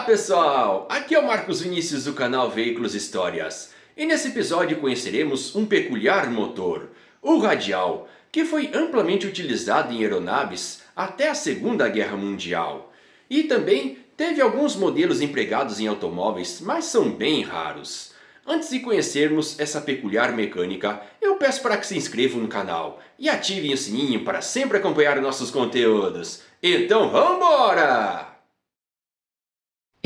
Pessoal, aqui é o Marcos Vinícius do canal Veículos Histórias e nesse episódio conheceremos um peculiar motor, o radial, que foi amplamente utilizado em aeronaves até a Segunda Guerra Mundial e também teve alguns modelos empregados em automóveis, mas são bem raros. Antes de conhecermos essa peculiar mecânica, eu peço para que se inscrevam no canal e ativem o sininho para sempre acompanhar nossos conteúdos. Então vambora!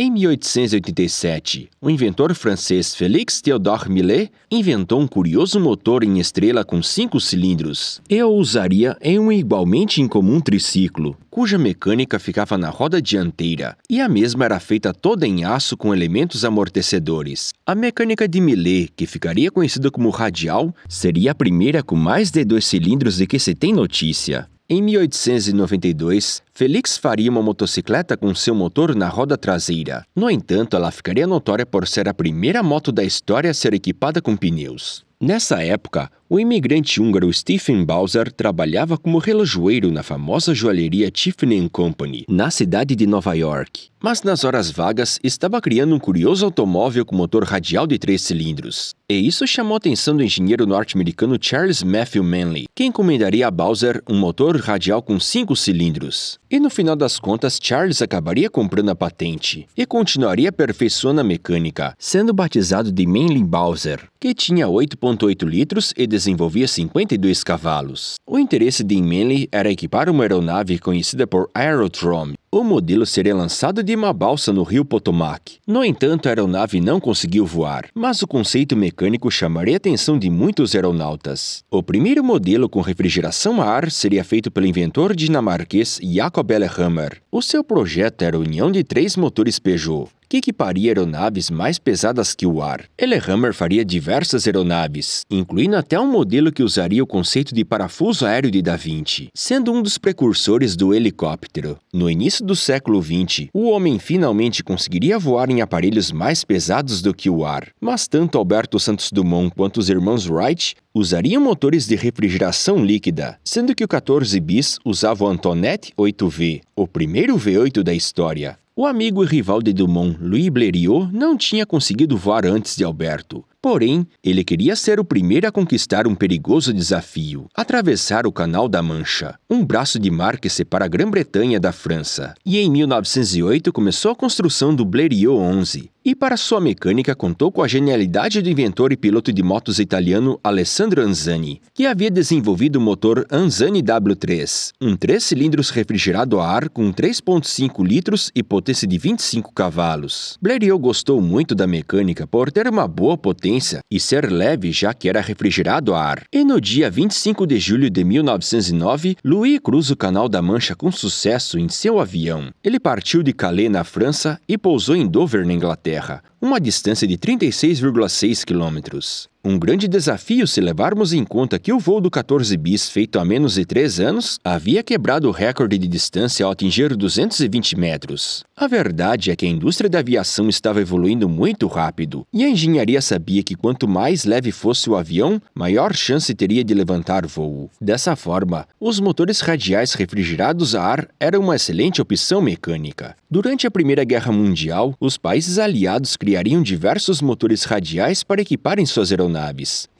Em 1887, o inventor francês Félix Théodore Millet inventou um curioso motor em estrela com 5 cilindros e o usaria em um igualmente incomum triciclo, cuja mecânica ficava na roda dianteira, e a mesma era feita toda em aço com elementos amortecedores. A mecânica de Millet, que ficaria conhecida como radial, seria a primeira com mais de 2 cilindros de que se tem notícia. Em 1892, Félix faria uma motocicleta com seu motor na roda traseira. No entanto, ela ficaria notória por ser a primeira moto da história a ser equipada com pneus. Nessa época, o imigrante húngaro Stephen Bauer trabalhava como relojoeiro na famosa joalheria Tiffany & Company, na cidade de Nova York. Mas nas horas vagas, estava criando um curioso automóvel com motor radial de 3 cilindros. E isso chamou a atenção do engenheiro norte-americano Charles Matthew Manley, que encomendaria a Bauer um motor radial com 5 cilindros. E no final das contas, Charles acabaria comprando a patente e continuaria aperfeiçoando a mecânica, sendo batizado de Manley Bauer, que tinha 8,8 litros e desenvolvia 52 cavalos. O interesse de Manley era equipar uma aeronave conhecida por Aerodrome. O modelo seria lançado de uma balsa no rio Potomac. No entanto, a aeronave não conseguiu voar, mas o conceito mecânico chamaria a atenção de muitos aeronautas. O primeiro modelo com refrigeração a ar seria feito pelo inventor dinamarquês Jacob Ellehammer. O seu projeto era a união de 3 motores Peugeot, que equiparia aeronaves mais pesadas que o ar. Ellehammer faria diversas aeronaves, incluindo até um modelo que usaria o conceito de parafuso aéreo de Da Vinci, sendo um dos precursores do helicóptero. No início do século XX, o homem finalmente conseguiria voar em aparelhos mais pesados do que o ar, mas tanto Alberto Santos Dumont quanto os irmãos Wright usariam motores de refrigeração líquida, sendo que o 14 bis usava o Antoinette 8V, o primeiro V8 da história. O amigo e rival de Dumont, Louis Blériot, não tinha conseguido voar antes de Alberto. Porém, ele queria ser o primeiro a conquistar um perigoso desafio: atravessar o Canal da Mancha, um braço de mar que separa a Grã-Bretanha da França. E em 1908 começou a construção do Blériot 11. E para sua mecânica contou com a genialidade do inventor e piloto de motos italiano Alessandro Anzani, que havia desenvolvido o motor Anzani W3, um 3 cilindros refrigerado a ar com 3,5 litros e potência de 25 cavalos. Blériot gostou muito da mecânica por ter uma boa potência e ser leve, já que era refrigerado a ar. E no dia 25 de julho de 1909, Louis cruza o Canal da Mancha com sucesso em seu avião. Ele partiu de Calais, na França, e pousou em Dover, na Inglaterra, uma distância de 36,6 quilômetros. Um grande desafio se levarmos em conta que o voo do 14 bis, feito há menos de 3 anos, havia quebrado o recorde de distância ao atingir 220 metros. A verdade é que a indústria da aviação estava evoluindo muito rápido, e a engenharia sabia que quanto mais leve fosse o avião, maior chance teria de levantar voo. Dessa forma, os motores radiais refrigerados a ar eram uma excelente opção mecânica. Durante a Primeira Guerra Mundial, os países aliados criariam diversos motores radiais para equiparem suas aeronaves.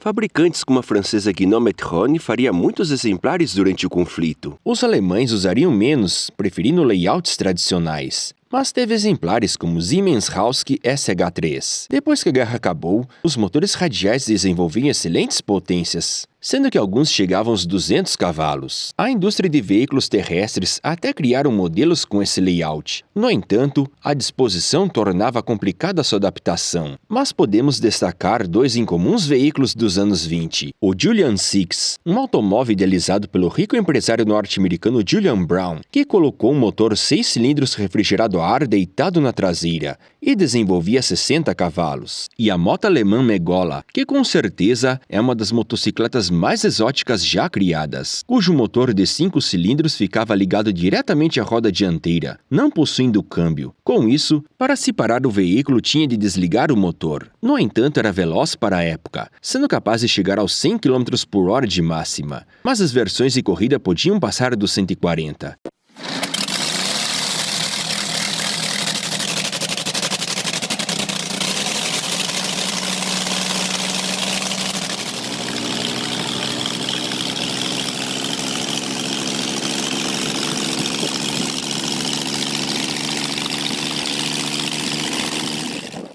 Fabricantes como a francesa Gnome-Trone faria muitos exemplares durante o conflito. Os alemães usariam menos, preferindo layouts tradicionais. Mas teve exemplares como o Siemens Halske SH3. Depois que a guerra acabou, os motores radiais desenvolviam excelentes potências, sendo que alguns chegavam aos 200 cavalos. A indústria de veículos terrestres até criaram modelos com esse layout. No entanto, a disposição tornava complicada sua adaptação. Mas podemos destacar 2 incomuns veículos dos anos 20. O Julian Six, um automóvel idealizado pelo rico empresário norte-americano Julian Brown, que colocou um motor 6 cilindros refrigerado a ar deitado na traseira e desenvolvia 60 cavalos. E a moto alemã Megola, que com certeza é uma das motocicletas mais exóticas já criadas, cujo motor de 5 cilindros ficava ligado diretamente à roda dianteira, não possuindo câmbio. Com isso, para se parar o veículo tinha de desligar o motor. No entanto, era veloz para a época, sendo capaz de chegar aos 100 km por hora de máxima, mas as versões de corrida podiam passar dos 140.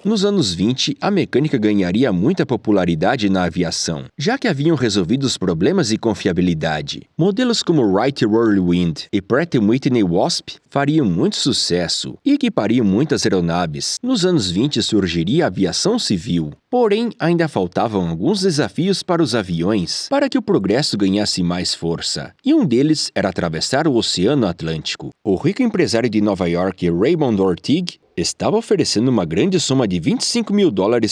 Nos anos 20, a mecânica ganharia muita popularidade na aviação, já que haviam resolvido os problemas de confiabilidade. Modelos como Wright Whirlwind e Pratt & Whitney Wasp fariam muito sucesso e equipariam muitas aeronaves. Nos anos 20 surgiria a aviação civil. Porém, ainda faltavam alguns desafios para os aviões para que o progresso ganhasse mais força, e um deles era atravessar o Oceano Atlântico. O rico empresário de Nova York, Raymond Ortig, estava oferecendo uma grande soma de $25 mil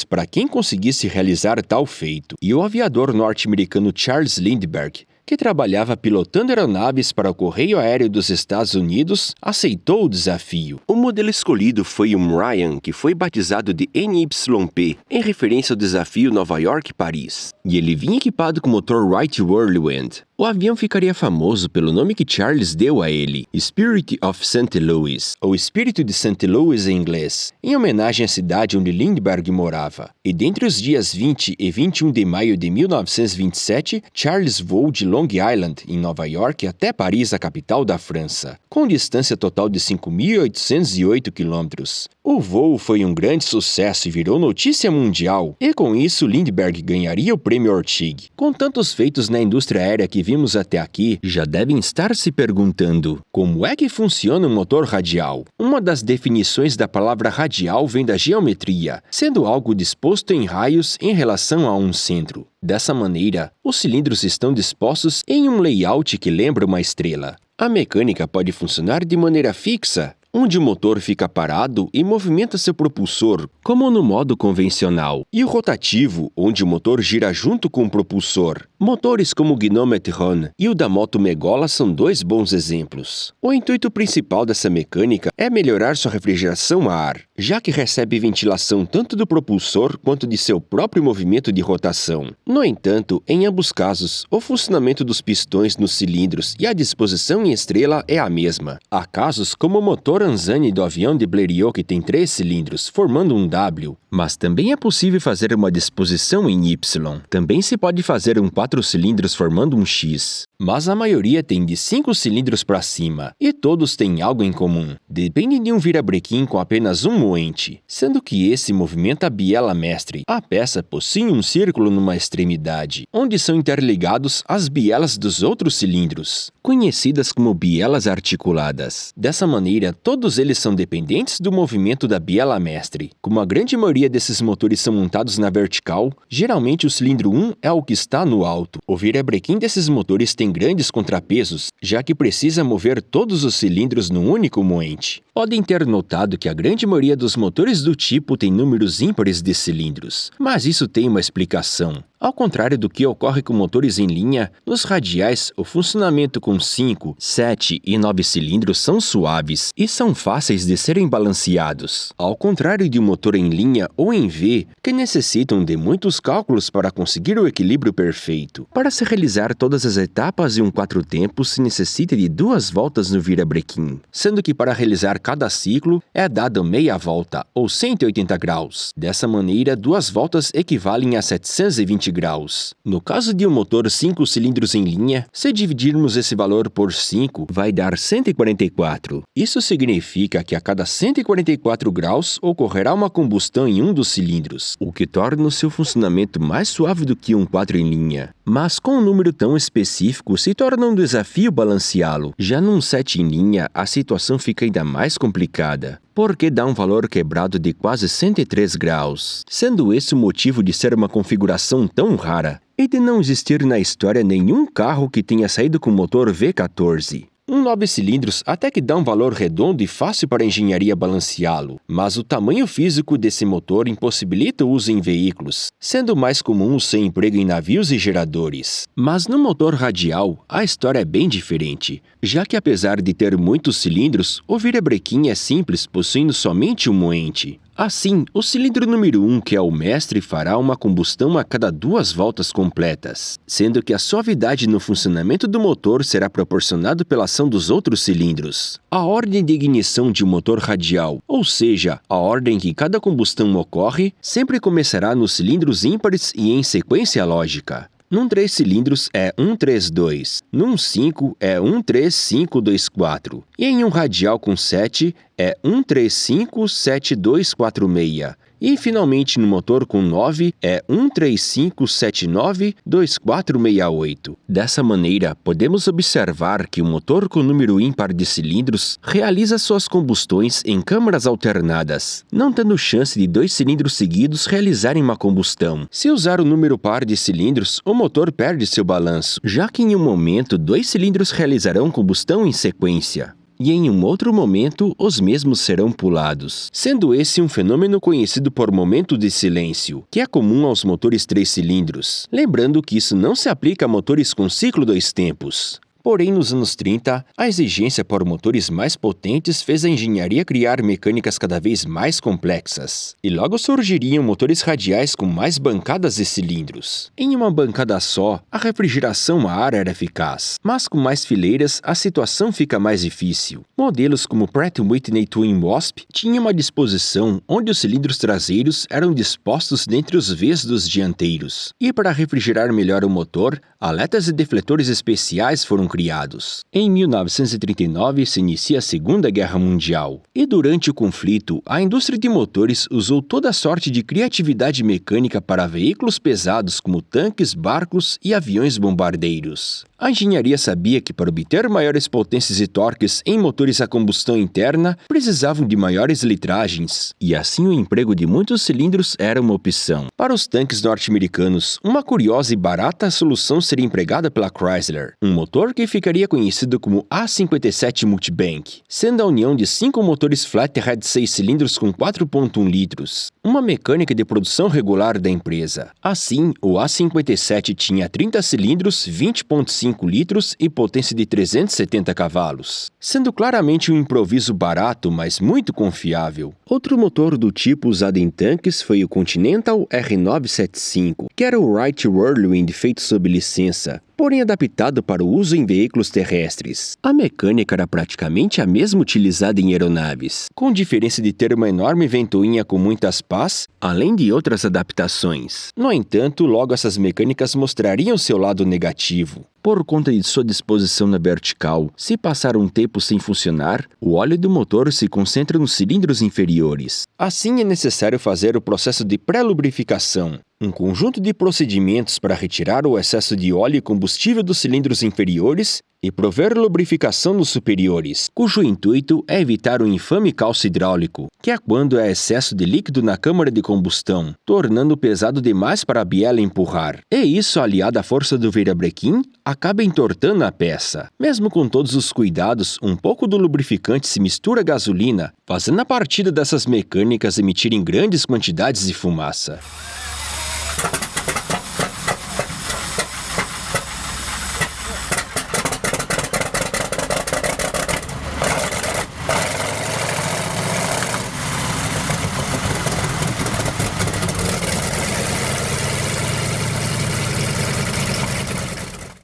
para quem conseguisse realizar tal feito, e o aviador norte-americano Charles Lindbergh, que trabalhava pilotando aeronaves para o Correio Aéreo dos Estados Unidos, aceitou o desafio. O modelo escolhido foi o Merian, que foi batizado de NYP, em referência ao desafio Nova York-Paris, e ele vinha equipado com motor Wright Whirlwind. O avião ficaria famoso pelo nome que Charles deu a ele, Spirit of St. Louis, ou Espírito de St. Louis em inglês, em homenagem à cidade onde Lindbergh morava. E dentre os dias 20 e 21 de maio de 1927, Charles voou de Long Island, em Nova York, até Paris, a capital da França, com distância total de 5.808 quilômetros. O voo foi um grande sucesso e virou notícia mundial, e com isso Lindbergh ganharia o prêmio Ortig. Com tantos feitos na indústria aérea que vimos até aqui, já devem estar se perguntando: como é que funciona um motor radial? Uma das definições da palavra radial vem da geometria, sendo algo disposto em raios em relação a um centro. Dessa maneira, os cilindros estão dispostos em um layout que lembra uma estrela. A mecânica pode funcionar de maneira fixa, onde o motor fica parado e movimenta seu propulsor, como no modo convencional, e o rotativo, onde o motor gira junto com o propulsor. Motores como o Gnome Tron e o da moto Megola são dois bons exemplos. O intuito principal dessa mecânica é melhorar sua refrigeração a ar, já que recebe ventilação tanto do propulsor quanto de seu próprio movimento de rotação. No entanto, em ambos casos, o funcionamento dos pistões nos cilindros e a disposição em estrela é a mesma. Há casos como o motor Anzani do avião de Blériot, que tem 3 cilindros, formando um W, mas também é possível fazer uma disposição em Y. Também se pode fazer um 4 cilindros formando um X. Mas a maioria tem de 5 cilindros para cima, e todos têm algo em comum. Dependem de um virabrequim com apenas um moente, sendo que esse movimenta a biela mestre. A peça possui um círculo numa extremidade, onde são interligados as bielas dos outros cilindros, conhecidas como bielas articuladas. Dessa maneira, todos eles são dependentes do movimento da biela mestre. Como a grande maioria desses motores são montados na vertical, geralmente o cilindro 1 é o que está no alto. O virabrequim desses motores tem grandes contrapesos, já que precisa mover todos os cilindros num único moente. Podem ter notado que a grande maioria dos motores do tipo tem números ímpares de cilindros, mas isso tem uma explicação. Ao contrário do que ocorre com motores em linha, nos radiais o funcionamento com 5, 7 e 9 cilindros são suaves e são fáceis de serem balanceados. Ao contrário de um motor em linha ou em V, que necessitam de muitos cálculos para conseguir o equilíbrio perfeito. Para se realizar todas as etapas de um 4 tempos se necessita de 2 voltas no virabrequim, sendo que para realizar cada ciclo é dado meia volta, ou 180 graus. Dessa maneira, 2 voltas equivalem a 720 graus. No caso de um motor 5 cilindros em linha, se dividirmos esse valor por 5, vai dar 144. Isso significa que a cada 144 graus ocorrerá uma combustão em um dos cilindros, o que torna o seu funcionamento mais suave do que um 4 em linha. Mas com um número tão específico, se torna um desafio balanceá-lo. Já num 7 em linha, a situação fica ainda mais complicada, porque dá um valor quebrado de quase 103 graus, sendo esse o motivo de ser uma configuração tão rara e de não existir na história nenhum carro que tenha saído com motor V14. Um 9 cilindros até que dá um valor redondo e fácil para a engenharia balanceá-lo, mas o tamanho físico desse motor impossibilita o uso em veículos, sendo mais comum o seu emprego em navios e geradores. Mas no motor radial, a história é bem diferente, já que apesar de ter muitos cilindros, o virabrequim é simples, possuindo somente um moente. Assim, o cilindro número 1, que é o mestre, fará uma combustão a cada 2 voltas completas, sendo que a suavidade no funcionamento do motor será proporcionado pela ação dos outros cilindros. A ordem de ignição de um motor radial, ou seja, a ordem que cada combustão ocorre, sempre começará nos cilindros ímpares e em sequência lógica. Num 3 cilindros é 132, num 5 é 13524 e em um radial com 7 é 1357246 E finalmente no motor com 9 é 135792468. Dessa maneira, podemos observar que o motor com número ímpar de cilindros realiza suas combustões em câmaras alternadas, não tendo chance de 2 cilindros seguidos realizarem uma combustão. Se usar o número par de cilindros, o motor perde seu balanço, já que em um momento 2 cilindros realizarão combustão em sequência, e em um outro momento os mesmos serão pulados, sendo esse um fenômeno conhecido por momento de silêncio, que é comum aos motores 3 cilindros. Lembrando que isso não se aplica a motores com ciclo 2 tempos. Porém, nos anos 30, a exigência por motores mais potentes fez a engenharia criar mecânicas cada vez mais complexas, e logo surgiriam motores radiais com mais bancadas de cilindros. Em uma bancada só, a refrigeração a ar era eficaz, mas com mais fileiras, a situação fica mais difícil. Modelos como Pratt & Whitney Twin Wasp tinham uma disposição onde os cilindros traseiros eram dispostos dentre os Vs dos dianteiros, e para refrigerar melhor o motor, aletas e defletores especiais foram criados. Em 1939 se inicia a Segunda Guerra Mundial, e durante o conflito, a indústria de motores usou toda a sorte de criatividade mecânica para veículos pesados como tanques, barcos e aviões bombardeiros. A engenharia sabia que para obter maiores potências e torques em motores a combustão interna, precisavam de maiores litragens, e assim o emprego de muitos cilindros era uma opção. Para os tanques norte-americanos, uma curiosa e barata solução seria empregada pela Chrysler, um motor que ficaria conhecido como A57 Multibank, sendo a união de 5 motores flathead 6 cilindros com 4.1 litros, uma mecânica de produção regular da empresa. Assim, o A57 tinha 30 cilindros, 20.5 litros e potência de 370 cavalos, sendo claramente um improviso barato, mas muito confiável. Outro motor do tipo usado em tanques foi o Continental R975, que era o Wright Whirlwind feito sob licença, porém adaptado para o uso em veículos terrestres. A mecânica era praticamente a mesma utilizada em aeronaves, com diferença de ter uma enorme ventoinha com muitas pás, além de outras adaptações. No entanto, logo essas mecânicas mostrariam seu lado negativo. Por conta de sua disposição na vertical, se passar um tempo sem funcionar, o óleo do motor se concentra nos cilindros inferiores. Assim, é necessário fazer o processo de pré-lubrificação, um conjunto de procedimentos para retirar o excesso de óleo e combustível dos cilindros inferiores e prover lubrificação nos superiores, cujo intuito é evitar o infame calço hidráulico, que é quando há excesso de líquido na câmara de combustão, tornando pesado demais para a biela empurrar. E isso, aliado à força do virabrequim, acaba entortando a peça. Mesmo com todos os cuidados, um pouco do lubrificante se mistura à gasolina, fazendo a partida dessas mecânicas emitirem grandes quantidades de fumaça.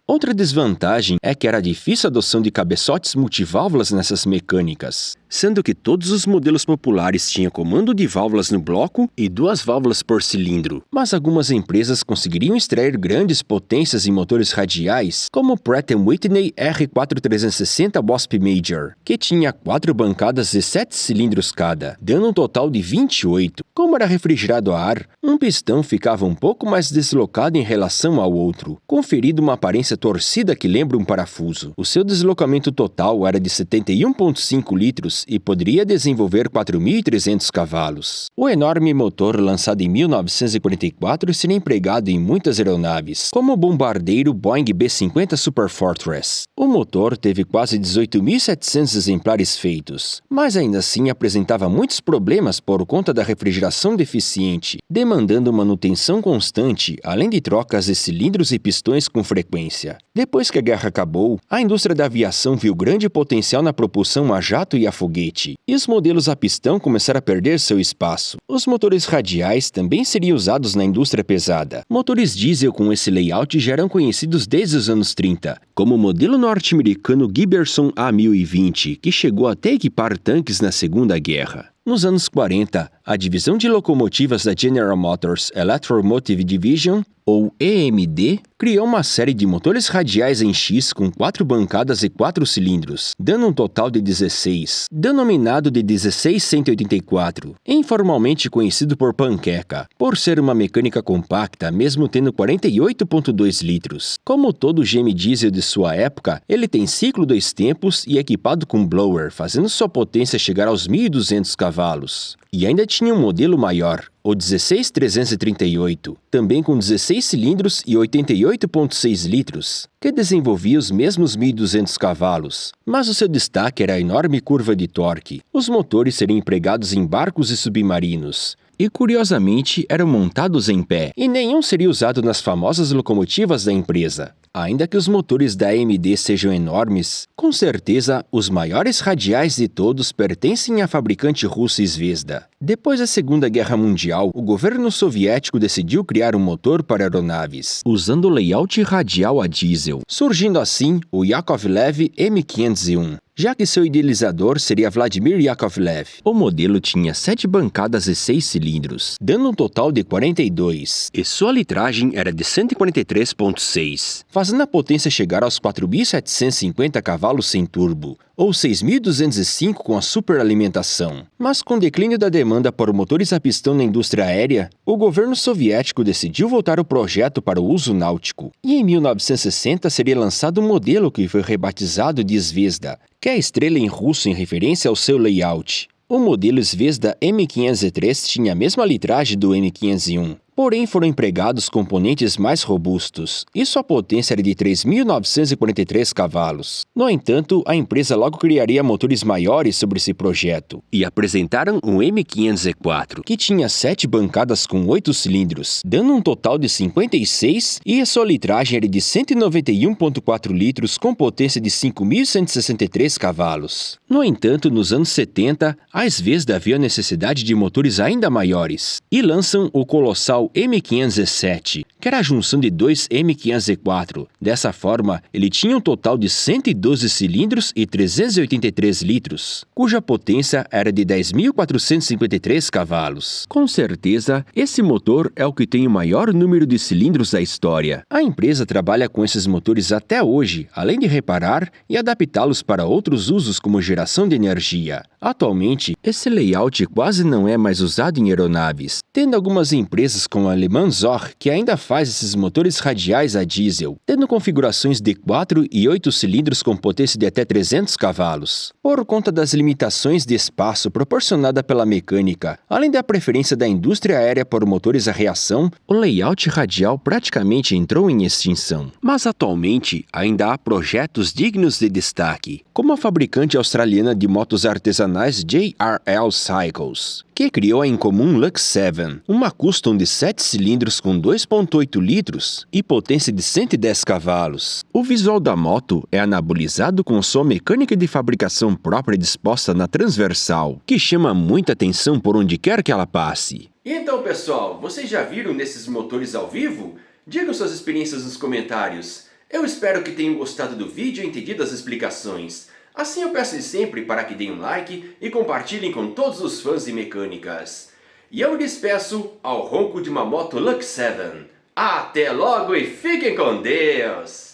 Outra desvantagem é que era difícil a adoção de cabeçotes multiválvulas nessas mecânicas, sendo que todos os modelos populares tinham comando de válvulas no bloco e 2 válvulas por cilindro. Mas algumas empresas conseguiriam extrair grandes potências em motores radiais, como o Pratt & Whitney R4360 Wasp Major, que tinha 4 bancadas de 7 cilindros cada, dando um total de 28. Como era refrigerado a ar, um pistão ficava um pouco mais deslocado em relação ao outro, conferindo uma aparência torcida que lembra um parafuso. O seu deslocamento total era de 71.5 litros e poderia desenvolver 4.300 cavalos. O enorme motor, lançado em 1944, seria empregado em muitas aeronaves, como o bombardeiro Boeing B-50 Superfortress. O motor teve quase 18.700 exemplares feitos, mas ainda assim apresentava muitos problemas por conta da refrigeração deficiente, demandando manutenção constante, além de trocas de cilindros e pistões com frequência. Depois que a guerra acabou, a indústria da aviação viu grande potencial na propulsão a jato e a foguete, e os modelos a pistão começaram a perder seu espaço. Os motores radiais também seriam usados na indústria pesada. Motores diesel com esse layout já eram conhecidos desde os anos 30, como o modelo norte-americano Giberson A1020, que chegou até equipar tanques na Segunda Guerra. Nos anos 40, a divisão de locomotivas da General Motors Electromotive Division, ou EMD, criou uma série de motores radiais em X com 4 bancadas e 4 cilindros, dando um total de 16, denominado de 16184, informalmente conhecido por panqueca, por ser uma mecânica compacta mesmo tendo 48,2 litros. Como todo GM diesel de sua época, ele tem ciclo 2 tempos e equipado com blower, fazendo sua potência chegar aos 1.200 cavalos. E ainda tinha um modelo maior, o 16338, também com 16 cilindros e 88,6 litros, que desenvolvia os mesmos 1.200 cavalos, mas o seu destaque era a enorme curva de torque. Os motores seriam empregados em barcos e submarinos, e curiosamente eram montados em pé, e nenhum seria usado nas famosas locomotivas da empresa. Ainda que os motores da AMD sejam enormes, com certeza os maiores radiais de todos pertencem à fabricante russa Zvezda. Depois da Segunda Guerra Mundial, o governo soviético decidiu criar um motor para aeronaves, usando o layout radial a diesel, surgindo assim o Yakovlev M501. Já que seu idealizador seria Vladimir Yakovlev. O modelo tinha 7 bancadas e 6 cilindros, dando um total de 42, e sua litragem era de 143,6, fazendo a potência chegar aos 4.750 cavalos sem turbo, ou 6.205 com a superalimentação. Mas com o declínio da demanda por motores a pistão na indústria aérea, o governo soviético decidiu voltar o projeto para o uso náutico, e em 1960 seria lançado um modelo que foi rebatizado de Zvezda, que é a estrela em russo em referência ao seu layout. O modelo Zvezda M503 tinha a mesma litragem do M501, porém foram empregados componentes mais robustos, e sua potência era de 3.943 cavalos. No entanto, a empresa logo criaria motores maiores sobre esse projeto, e apresentaram o M504, que tinha 7 bancadas com 8 cilindros, dando um total de 56, e a sua litragem era de 191,4 litros com potência de 5.163 cavalos. No entanto, nos anos 70, a Zvezda viu a necessidade de motores ainda maiores, e lançam o colossal M507, que era a junção de 2 M504. Dessa forma, ele tinha um total de 112 cilindros e 383 litros, cuja potência era de 10.453 cavalos. Com certeza, esse motor é o que tem o maior número de cilindros da história. A empresa trabalha com esses motores até hoje, além de reparar e adaptá-los para outros usos como geração de energia. Atualmente, esse layout quase não é mais usado em aeronaves, tendo algumas empresas como a Le Mans Zor, que ainda faz esses motores radiais a diesel, tendo configurações de 4 e 8 cilindros com potência de até 300 cavalos. Por conta das limitações de espaço proporcionada pela mecânica, além da preferência da indústria aérea por motores a reação, o layout radial praticamente entrou em extinção. Mas atualmente ainda há projetos dignos de destaque, como a fabricante australiana de motos artesanais JRL Cycles, que criou a incomum Lux 7, uma custom de 7 cilindros com 2,8 litros e potência de 110 cavalos. O visual da moto é anabolizado com sua mecânica de fabricação própria disposta na transversal, que chama muita atenção por onde quer que ela passe. Então, pessoal, vocês já viram desses motores ao vivo? Digam suas experiências nos comentários. Eu espero que tenham gostado do vídeo e entendido as explicações. Assim eu peço sempre para que deem um like e compartilhem com todos os fãs de mecânicas. E eu me despeço ao ronco de uma moto Lux 7. Até logo e fiquem com Deus!